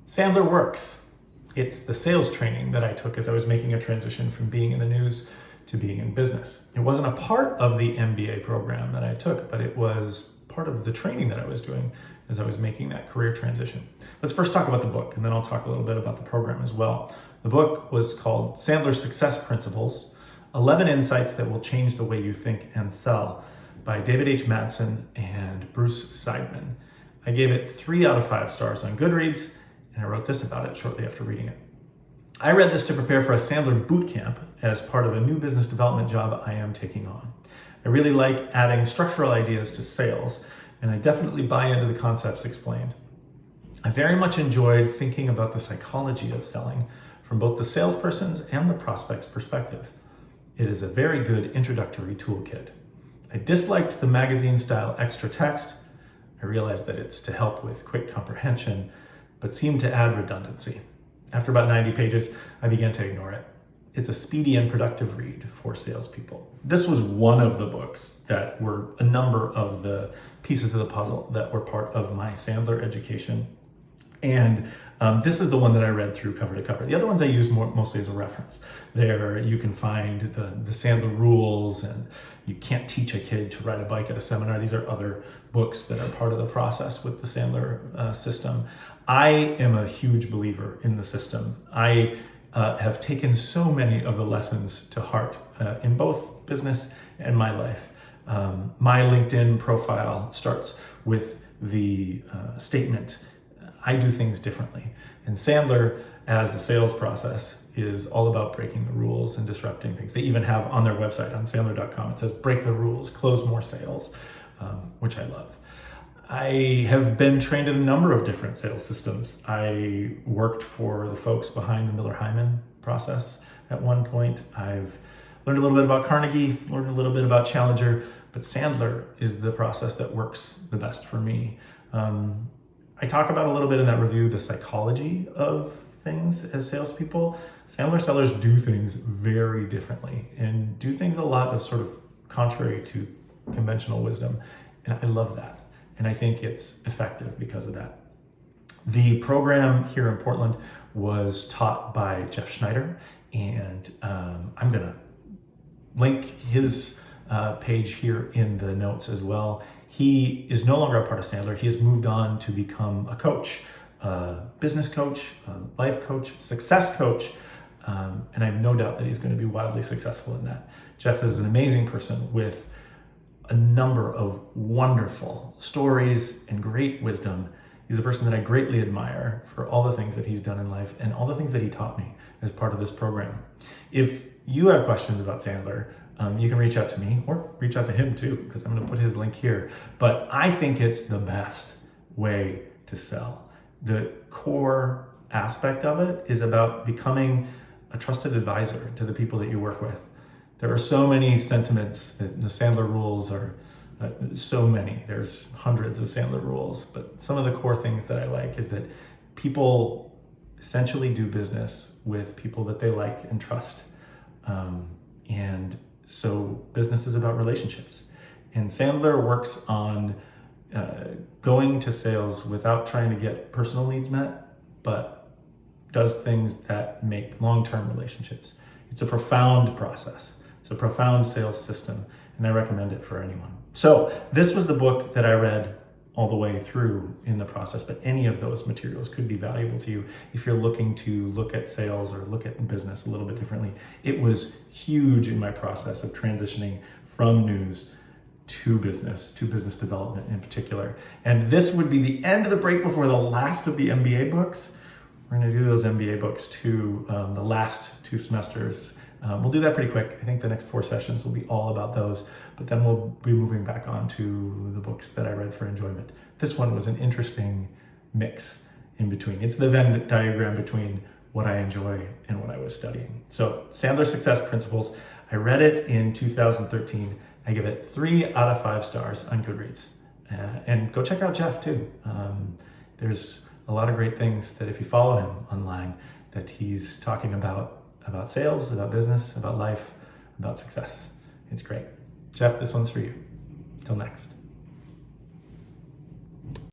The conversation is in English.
Sandler works. It's the sales training that I took as I was making a transition from being in the news to being in business. It wasn't a part of the MBA program that I took, but it was part of the training that I was doing as I was making that career transition. Let's first talk about the book, and then I'll talk a little bit about the program as well. The book was called Sandler Success Principles, 11 Insights That Will Change the Way You Think and Sell by David H. Mattson and Bruce Seidman. I gave it 3 out of 5 stars on Goodreads, and I wrote this about it shortly after reading it. I read this to prepare for a Sandler boot camp as part of a new business development job I am taking on. I really like adding structural ideas to sales, and I definitely buy into the concepts explained. I very much enjoyed thinking about the psychology of selling from both the salesperson's and the prospect's perspective. It is a very good introductory toolkit. I disliked the magazine-style extra text. I realized that it's to help with quick comprehension, but seemed to add redundancy. After about 90 pages, I began to ignore it. It's a speedy and productive read for salespeople. This was one of the books that were a number of the pieces of the puzzle that were part of my Sandler education. And this is the one that I read through cover to cover. The other ones I use mostly as a reference. There you can find the Sandler rules, and you can't teach a kid to ride a bike at a seminar. These are other books that are part of the process with the Sandler system. I am a huge believer in the system. I have taken so many of the lessons to heart in both business and my life. My LinkedIn profile starts with the statement, I do things differently. And Sandler, as a sales process, is all about breaking the rules and disrupting things. They even have on their website, on Sandler.com, it says, break the rules, close more sales, which I love. I have been trained in a number of different sales systems. I worked for the folks behind the Miller-Heiman process at one point. I've learned a little bit about Carnegie, learned a little bit about Challenger, but Sandler is the process that works the best for me. I talk about a little bit in that review the psychology of things as salespeople. Sandler sellers do things very differently and do things a lot of sort of contrary to conventional wisdom. And I love that. And I think it's effective because of that. The program here in Portland was taught by Jeff Schneider, and I'm gonna link his page here in the notes as well. He is no longer a part of Sandler. He has moved on to become a coach, business coach, life coach, success coach, and I have no doubt that he's going to be wildly successful in that. Jeff is an amazing person with a number of wonderful stories and great wisdom. He's a person that I greatly admire for all the things that he's done in life and all the things that he taught me as part of this program. If you have questions about Sandler, you can reach out to me or reach out to him too, because I'm going to put his link here. But I think it's the best way to sell. The core aspect of it is about becoming a trusted advisor to the people that you work with. There are so many sentiments. The Sandler rules are so many. There's hundreds of Sandler rules, but some of the core things that I like is that people essentially do business with people that they like and trust. And so business is about relationships. And Sandler works on going to sales without trying to get personal needs met, but does things that make long-term relationships. It's a profound process. It's a profound sales system, and I recommend it for anyone. So this was the book that I read all the way through in the process, but any of those materials could be valuable to you if you're looking to look at sales or look at business a little bit differently. It was huge in my process of transitioning from news to business development in particular. And this would be the end of the break before the last of the MBA books. We're gonna do those MBA books too, the last 2 semesters. We'll do that pretty quick. I think the next 4 sessions will be all about those, but then we'll be moving back on to the books that I read for enjoyment. This one was an interesting mix in between. It's the Venn diagram between what I enjoy and what I was studying. So Sandler Success Principles, I read it in 2013. I give it 3 out of 5 stars on Goodreads. And go check out Jeff too. There's a lot of great things that if you follow him online, that he's talking about sales, about business, about life, about success. It's great. Jeff, this one's for you. Till next.